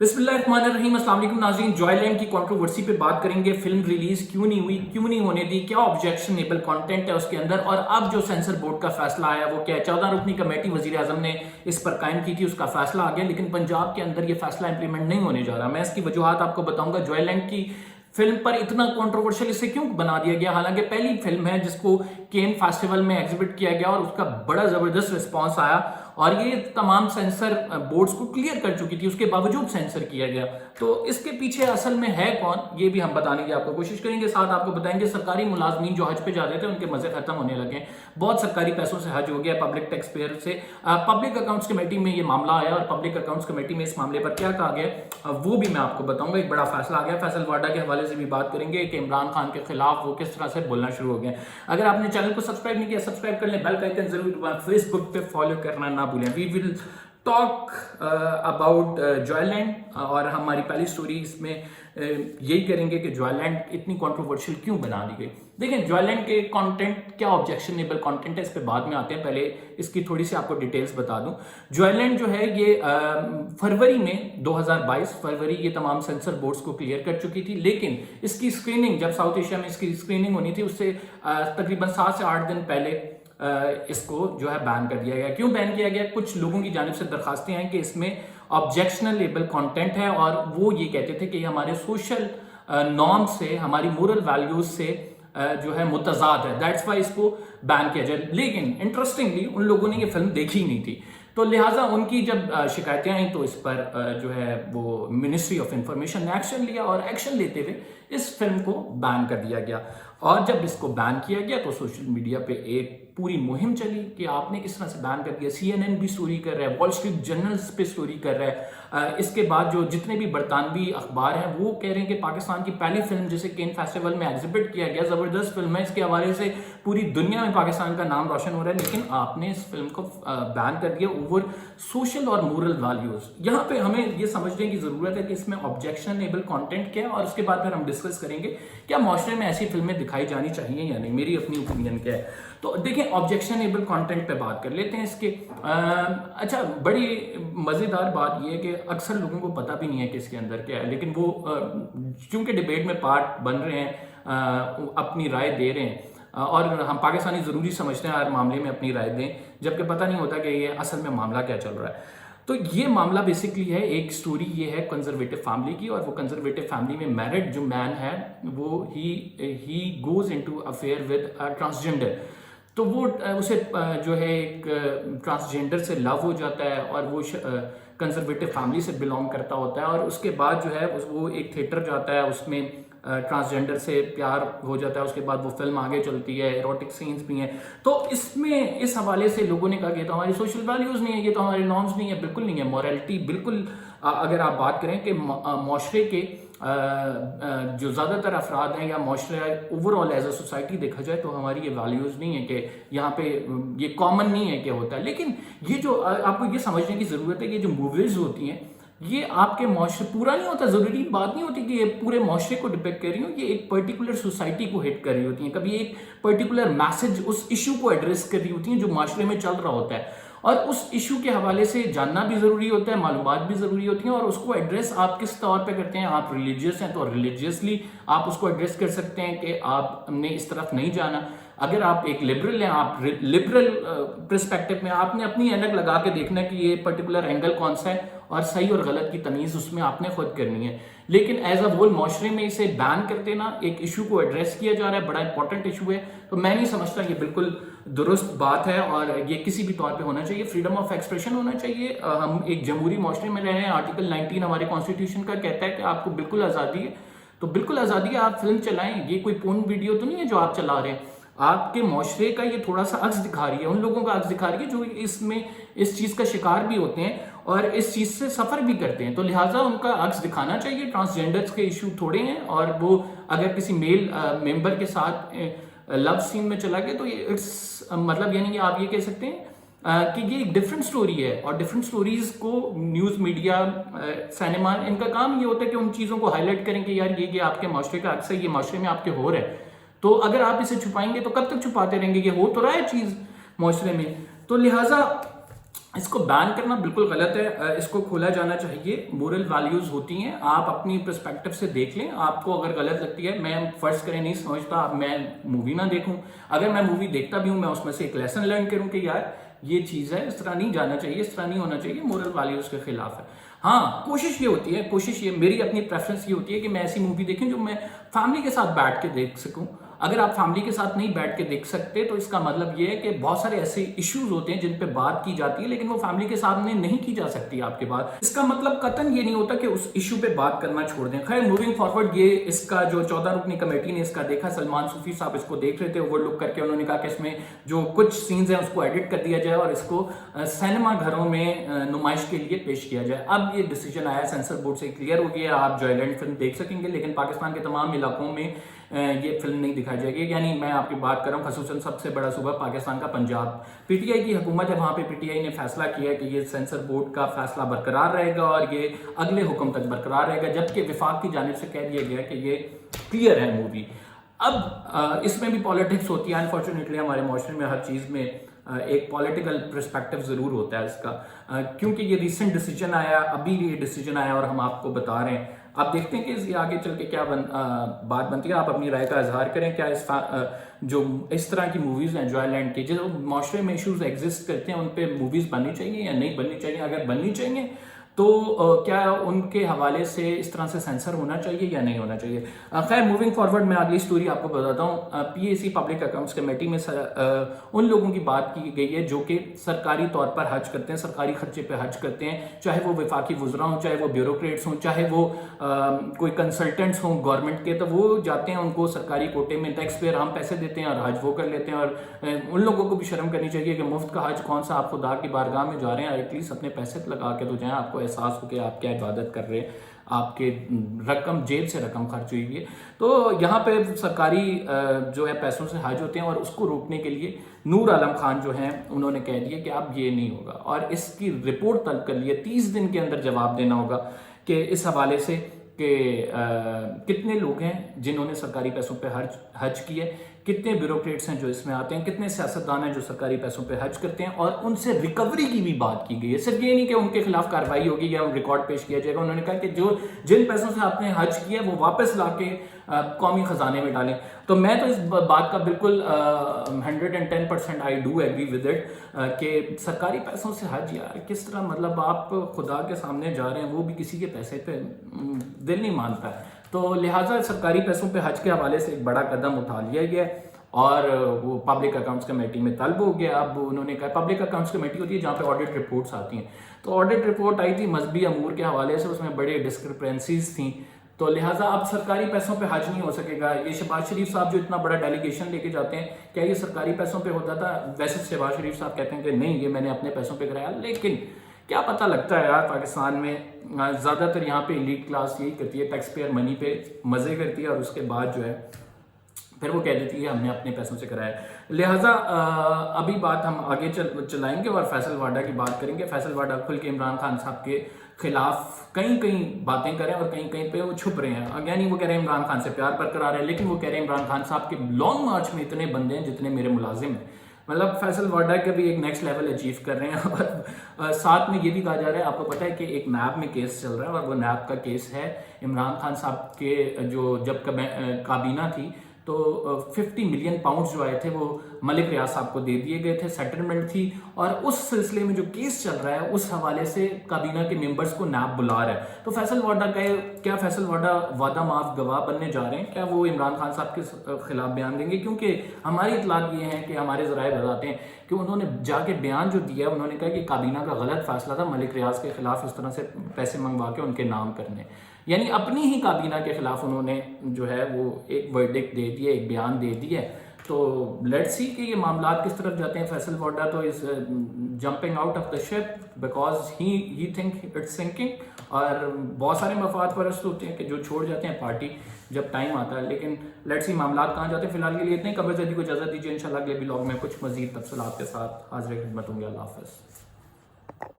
बिस्मिल्लाहिर्रहमानिर्रहीम। अस्सलाम वालेकुम नाज़रीन, जॉयलैंड की कंट्रोवर्सी पे बात करेंगे। फिल्म रिलीज क्यों नहीं हुई, क्यों नहीं होने दी, क्या ऑब्जेक्शनेबल कंटेंट है उसके अंदर, और अब जो सेंसर बोर्ड का फैसला आया वो क्या है। 14 रुकनी कमेटी वजीर आजम ने इस पर कायम की थी, उसका फैसला आ गया, लेकिन पंजाब के अंदर ये फैसला इंप्लीमेंट नहीं होने जा रहा। मैं इसकी वजूहत आपको बताऊंगा। जॉयलैंड की फिल्म पर इतना कंट्रोवर्शियल इसे क्यों बना दिया गया, हालांकि पहली फिल्म है जिसको केन फेस्टिवल में एग्जिबिट किया गया और उसका बड़ा जबरदस्त रिस्पांस आया और ये तमाम सेंसर बोर्ड्स को क्लियर कर चुकी थी, उसके बावजूद सेंसर किया गया। तो इसके पीछे असल में है कौन, ये भी हम बताने की आपको कोशिश करेंगे। साथ आपको बताएंगे सरकारी मुलाजमीन जो हज पे जाते थे उनके मजे खत्म होने लगे। बहुत सरकारी पैसों से हज हो गया, पब्लिक टैक्स पेयर से। पब्लिक अकाउंट्स कमेटी में ये मामला आया और पब्लिक अकाउंट्स कमेटी में इस मामले पर क्या कहा गया वो भी मैं आपको बताऊंगा। एक बड़ा फैसला आ गया। फैसल वाडा के हवाले से भी बात करेंगे कि इमरान खान के खिलाफ वो किस तरह से बोलना शुरू हो गया। अगर आपने चैनल को सब्सक्राइब नहीं किया, सब्सक्राइब कर लें, बेल का आइकन जरूर दबाएं, फेसबुक पे फॉलो करना ना भूलें। We will talk about Joyland और हमारी पहली स्टोरी इसमें यही करेंगे कि जॉयलैंड इतनी कंट्रोवर्शियल क्यों बना दी गई। देखें, जॉयलैंड के कंटेंट क्या ऑब्जेक्शनेबल कंटेंट है, इस पे बाद में आते हैं, पहले इसकी थोड़ी सी आपको डिटेल्स बता दूं। जॉयलैंड जो है ये फरवरी में 2022 फरवरी ये तमाम सेंसर बोर्ड्स को क्लियर कर चुकी थी, लेकिन इसकी स्क्रीनिंग जब साउथ एशिया में इसकी स्क्रीनिंग होनी थी उससे तकरीबन 7 से 8 दिन पहले इसको जो है बैन कर दिया गया। क्यों बैन किया गया? कुछ लोगों की जानिब से दरखास्तें हैं कि इसमें ऑब्जेक्शनेबल कंटेंट है और वो ये कहते थे कि हमारे सोशल नॉर्म से, हमारी मोरल वैल्यूज से जो है मुतजाद है, दैट्स वाई इसको बैन किया जाए। लेकिन इंटरेस्टिंगली उन लोगों ने ये फिल्म देखी नहीं थी, तो लिहाजा उनकी जब शिकायतें आई तो इस पर जो है वो मिनिस्ट्री ऑफ इंफॉर्मेशन ने एक्शन लिया और एक्शन लेते हुए इस फिल्म को बैन कर दिया गया। और जब इसको बैन किया गया तो सोशल मीडिया पे एक पूरी मुहिम चली कि आपने किस तरह से बैन कर दिया। CNN भी स्टोरी कर रहा है, वॉल स्ट्रीट जर्नल्स पे स्टोरी कर रहा है। इसके बाद जो जितने भी बरतानवी अखबार हैं वो कह रहे हैं कि पाकिस्तान की पहली फिल्म जिसे केन फेस्टिवल में एग्जिबिट किया गया, जबरदस्त फिल्म है, इसके हवाले से पूरी दुनिया में पाकिस्तान का नाम रोशन हो रहा है, लेकिन आपने इस फिल्म को बैन कर दिया ओवर सोशल और मोरल वैल्यूज। यहाँ पे हमें ये समझने की जरूरत है कि इसमें ऑब्जेक्शनेबल कंटेंट क्या है और उसके बाद फिर हम डिस्कस करेंगे क्या माशरे में ऐसी फिल्में दिखाई जानी चाहिए या नहीं, मेरी अपनी ओपिनियन क्या है। तो देखिए, ऑब्जेक्शनेबल कंटेंट पे बात कर लेते हैं इसके। अच्छा, बड़ी मज़ेदार बात यह है कि अक्सर लोगों को पता भी नहीं है कि इसके अंदर क्या है, लेकिन वो चूंकि डिबेट में पार्ट बन रहे हैं, अपनी राय दे रहे हैं और हम पाकिस्तानी ज़रूरी समझते हैं हर मामले में अपनी राय दें, जबकि पता नहीं होता कि ये असल में मामला क्या चल रहा है। तो ये मामला बेसिकली है, एक स्टोरी ये है कंजर्वेटिव फैमिली की, और वो कंजर्वेटिव फैमिली में मैरिड जो मैन है वो he goes into affair with transgender. तो वो उसे जो है एक ट्रांसजेंडर से लव हो जाता है और वो कंजर्वेटिव फैमिली से बिलोंग करता होता है, और उसके बाद जो है वो एक थिएटर जाता है, उसमें ट्रांसजेंडर से प्यार हो जाता है। उसके बाद वो फिल्म आगे चलती है, एरोटिक सीन्स भी हैं। तो इसमें इस हवाले से लोगों ने कहा कि तो हमारी सोशल वैल्यूज नहीं है, ये तो हमारे नॉर्म्स नहीं है। बिल्कुल नहीं है, मॉरलिटी बिल्कुल। अगर आप बात करें कि माशरे के जो ज़्यादातर अफराद हैं या माशरा ओवरऑल एज अ सोसाइटी देखा जाए तो हमारी ये वैल्यूज़ नहीं है कि यहाँ पे ये कॉमन नहीं है कि होता है। लेकिन ये जो आपको ये समझने की ज़रूरत है कि जो मूवीज़ होती हैं ये आपके माशरे, पूरा नहीं होता, ज़रूरी बात नहीं होती कि ये पूरे माशरे को डिपेक्ट कर रही हो, ये एक पर्टिकुलर सोसाइटी को हिट कर रही होती हैं, कभी एक पर्टिकुलर मैसेज उस इशू को एड्रेस कर रही होती हैं जो माशरे में चल रहा होता है, और उस इशू के हवाले से जानना भी ज़रूरी होता है, मालूमात भी ज़रूरी होती हैं, और उसको एड्रेस आप किस तौर पे करते हैं। आप रिलीजियस हैं तो रिलीजियसली आप उसको एड्रेस कर सकते हैं कि आपने इस तरफ नहीं जाना। अगर आप एक लिबरल हैं, आप लिबरल पर्सपेक्टिव में आपने अपनी एनक लगा के देखना कि ये पर्टिकुलर एंगल कौन सा है और सही और गलत की तमीज़ उसमें आपने खुद करनी है। लेकिन एज अ होल माशरे में इसे बैन कर देना, एक इशू को एड्रेस किया जा रहा है, बड़ा इंपॉर्टेंट इशू है, तो मैं नहीं समझता ये बिल्कुल दुरुस्त बात है और ये किसी भी तौर पे होना चाहिए। फ्रीडम ऑफ एक्सप्रेशन होना चाहिए। हम एक जमहूरी माशरे में रह रहे हैं। आर्टिकल 19 हमारे कॉन्स्टिट्यूशन का कहता है कि आपको बिल्कुल आज़ादी है, तो बिल्कुल आज़ादी है, आप फिल्म चलाएं। ये कोई पोर्न वीडियो तो नहीं है जो आप चला रहे हैं। आपके माशरे का ये थोड़ा सा अक्स दिखा रही है, उन लोगों का अक्स दिखा रही है जो इसमें इस चीज़ का शिकार भी होते हैं और इस चीज़ से सफ़र भी करते हैं, तो लिहाजा उनका अक्स दिखाना चाहिए। ट्रांसजेंडर्स के इशू थोड़े हैं, और वो अगर किसी मेल मेंबर के साथ लव सीन में चला गया तो ये इट्स मतलब यानी कि आप ये कह सकते हैं कि ये एक डिफरेंट स्टोरी है, और डिफरेंट स्टोरीज को न्यूज़ मीडिया, सिनेमा, इनका काम ये होता है कि उन चीज़ों को हाईलाइट करें कि यार ये आपके माशरे का अक्सर, ये माशरे में आपके हो रहा है। तो अगर आप इसे छुपाएंगे तो कब तक छुपाते रहेंगे, ये हो तो रहा है चीज़ माशरे में। तो लिहाजा اس کو بین کرنا بالکل غلط ہے، اس کو کھولا جانا چاہیے. مورل ویلیوز ہوتی ہیں، آپ اپنی پرسپیکٹو سے دیکھ لیں. آپ کو اگر غلط لگتی ہے، میں فرض کریں نہیں سمجھتا میں مووی نہ دیکھوں، اگر میں مووی دیکھتا بھی ہوں میں اس میں سے ایک لیسن لرن کروں کہ یار یہ چیز ہے، اس طرح نہیں جانا چاہیے، اس طرح نہیں ہونا چاہیے، مورل ویلیوز کے خلاف ہے. ہاں کوشش یہ ہوتی ہے، کوشش یہ میری اپنی پریفرنس یہ ہوتی ہے کہ میں ایسی مووی دیکھوں جو میں فیملی کے ساتھ بیٹھ کے دیکھ سکوں. اگر آپ فیملی کے ساتھ نہیں بیٹھ کے دیکھ سکتے تو اس کا مطلب یہ ہے کہ بہت سارے ایسے ایشوز ہوتے ہیں جن پہ بات کی جاتی ہے لیکن وہ فیملی کے سامنے نہیں کی جا سکتی آپ کے بات. اس کا مطلب قطعاً یہ نہیں ہوتا کہ اس ایشو پہ بات کرنا چھوڑ دیں. خیر موونگ فارورڈ، یہ اس کا جو 14 رکنی کمیٹی نے اس کا دیکھا، سلمان صوفی صاحب اس کو دیکھ رہے تھے اوور لک کر کے، انہوں نے کہا کہ اس میں جو کچھ سینز ہیں اس کو ایڈٹ کر دیا جائے اور اس کو سینما گھروں میں نمائش کے لیے پیش کیا جائے. اب یہ ڈیسیجن آیا سینسر بورڈ سے کلیئر ہو گیا، آپ جوائے لینڈ فلم دیکھ سکیں گے لیکن پاکستان کے تمام علاقوں میں یہ فلم نہیں دکھائی جائے گی. یعنی میں آپ کی بات کر رہا ہوں خصوصاً سب سے بڑا صوبہ پاکستان کا پنجاب، پی ٹی آئی کی حکومت ہے وہاں پہ. پی ٹی آئی نے فیصلہ کیا ہے کہ یہ سینسر بورڈ کا فیصلہ برقرار رہے گا اور یہ اگلے حکم تک برقرار رہے گا، جبکہ وفاق کی جانب سے کہہ دیا گیا کہ یہ کلیئر ہے مووی. اب اس میں بھی پالیٹکس ہوتی ہے انفارچونیٹلی، ہمارے معاشرے میں ہر چیز میں ایک پولیٹیکل پرسپیکٹو ضرور ہوتا ہے اس کا، کیونکہ یہ ریسنٹ ڈیسیجن آیا، ابھی یہ ڈیسیجن آیا اور ہم آپ کو بتا رہے ہیں. آپ دیکھتے ہیں کہ اس آگے چل کے کیا بات بنتی ہے. آپ اپنی رائے کا اظہار کریں. کیا جو اس طرح کی موویز ہیں جوائے لینڈ کی، جو معاشرے میں ایشوز ایگزسٹ کرتے ہیں، ان پہ موویز بننی چاہیے یا نہیں بننی چاہیے؟ اگر بننی چاہیے تو کیا ان کے حوالے سے اس طرح سے سینسر ہونا چاہیے یا نہیں ہونا چاہیے؟ خیر موونگ فارورڈ میں اگلی سٹوری آپ کو بتاتا ہوں. پی اے سی پبلک اکاؤنٹس کمیٹی میں ان لوگوں کی بات کی گئی ہے جو کہ سرکاری طور پر حج کرتے ہیں، سرکاری خرچے پہ حج کرتے ہیں، چاہے وہ وفاقی وزراء ہوں، چاہے وہ بیوروکریٹس ہوں، چاہے وہ کوئی کنسلٹنٹس ہوں گورنمنٹ کے. تو وہ جاتے ہیں، ان کو سرکاری کوٹے میں ٹیکس پیئر ہم پیسے دیتے ہیں اور حج وہ کر لیتے ہیں. اور ان لوگوں کو بھی شرم کرنی چاہیے کہ مفت کا حج کون سا، آپ خدا کی بارگاہ میں جا رہے ہیں، ایٹ لیسٹ اپنے پیسے لگا کے تو جائیں، آپ کو احساس ہو کہ آپ کیا عبادت کر رہے ہیں، آپ کے رقم جیب سے رقم خرچ ہوئی ہے. تو یہاں پہ سرکاری جو ہے پیسوں سے حج ہوتے ہیں اور اس کو روکنے کے لیے نور عالم خان جو ہیں انہوں نے کہہ دیا کہ اب یہ نہیں ہوگا اور اس کی رپورٹ طلب کر لی ہے. 30 دن کے اندر جواب دینا ہوگا کہ اس حوالے سے کہ کتنے لوگ ہیں جنہوں نے سرکاری پیسوں پہ حج کیا ہے، کتنے بیوروکریٹس ہیں جو اس میں آتے ہیں، کتنے سیاستدان ہیں جو سرکاری پیسوں پہ حج کرتے ہیں، اور ان سے ریکوری کی بھی بات کی گئی ہے. صرف یہ نہیں کہ ان کے خلاف کارروائی ہوگی یا ریکارڈ پیش کیا جائے گا. انہوں نے کہا کہ جن پیسوں سے آپ نے حج کیا ہے وہ واپس لا کے قومی خزانے میں ڈالیں. تو میں تو اس بات کا بالکل 110% I do agree with it کہ سرکاری پیسوں سے حج یار کس طرح، مطلب آپ خدا کے سامنے جا رہے ہیں، وہ بھی کسی کے پیسے پہ دل نہیں مانتا ہے. تو لہٰذا سرکاری پیسوں پہ حج کے حوالے سے ایک بڑا قدم اٹھا لیا گیا اور وہ پبلک اکاؤنٹس کمیٹی میں طلب ہو گیا. اب انہوں نے کہا پبلک اکاؤنٹس کمیٹی ہوتی ہے جہاں پہ آڈٹ رپورٹس آتی ہیں، تو آڈٹ رپورٹ آئی تھی مذہبی امور کے حوالے سے، اس میں بڑے ڈسکرپنسیز تھیں. تو لہٰذا اب سرکاری پیسوں پہ حج نہیں ہو سکے گا. یہ شہباز شریف صاحب جو اتنا بڑا ڈیلیگیشن لے کے جاتے ہیں، کیا یہ سرکاری پیسوں پہ ہوتا تھا؟ ویسے شہباز شریف صاحب کہتے ہیں کہ نہیں یہ میں نے اپنے پیسوں پہ کرایا، لیکن کیا پتہ لگتا ہے یار پاکستان میں زیادہ تر یہاں پہ ایلیٹ کلاس یہی کرتی ہے، ٹیکس پیئر منی پہ مزے کرتی ہے اور اس کے بعد جو ہے پھر وہ کہہ دیتی ہے ہم نے اپنے پیسوں سے کرایا. لہٰذا ابھی بات ہم آگے چلائیں گے اور فیصل واڈا کی بات کریں گے. فیصل واڈا کھل کے عمران خان صاحب کے خلاف کہیں باتیں کریں اور کہیں پہ وہ چھپ رہے ہیں. یعنی وہ کہہ رہے ہیں عمران خان سے پیار برقرار ہے، لیکن وہ کہہ رہے ہیں عمران خان صاحب کے لانگ مارچ میں اتنے بندے ہیں جتنے میرے ملازم ہیں. مطلب فیصل واڈا کا بھی ایک نیکسٹ لیول اچیو کر رہے ہیں. اور ساتھ میں یہ بھی کہا جا رہا ہے، آپ کو پتہ ہے کہ ایک نیب میں کیس چل رہا ہے اور وہ نیب کا کیس ہے عمران خان صاحب کے جو جب کابینہ تھی تو 50 ملین پاؤنڈز جو آئے تھے وہ ملک ریاض صاحب کو دے دیے گئے تھے، سیٹلمنٹ تھی. اور اس سلسلے میں جو کیس چل رہا ہے اس حوالے سے کابینہ کے ممبرز کو نیب بلا رہا ہے. تو فیصل واڈا کیا فیصل واڈا وعدہ معاف گواہ بننے جا رہے ہیں؟ کیا وہ عمران خان صاحب کے خلاف بیان دیں گے؟ کیونکہ ہماری اطلاعات یہ ہیں کہ ہمارے ذرائع بتاتے ہیں کہ انہوں نے جا کے بیان جو دیا ہے، انہوں نے کہا کہ کابینہ کا غلط فیصلہ تھا ملک ریاض کے خلاف اس طرح سے پیسے منگوا کے ان کے نام کرنے. یعنی اپنی ہی کابینہ کے خلاف انہوں نے جو ہے وہ ایک ورڈکٹ دے دیا، ایک بیان دے دیا. تو لیٹس سی کہ یہ معاملات کس طرف جاتے ہیں. فیصل واڈا تو is jumping out of the ship because he think it's sinking. اور بہت سارے مفاد پرست ہوتے ہیں کہ جو چھوڑ جاتے ہیں پارٹی جب ٹائم آتا ہے. لیکن لیٹس سی معاملات کہاں جاتے ہیں. فی الحال کے لیے اتنے. قبل زدی کو اجازت دیجیے، انشاءاللہ اگلے ولاگ میں کچھ مزید تفصیلات کے ساتھ حاضر خدمت ہوں گے. اللہ حافظ.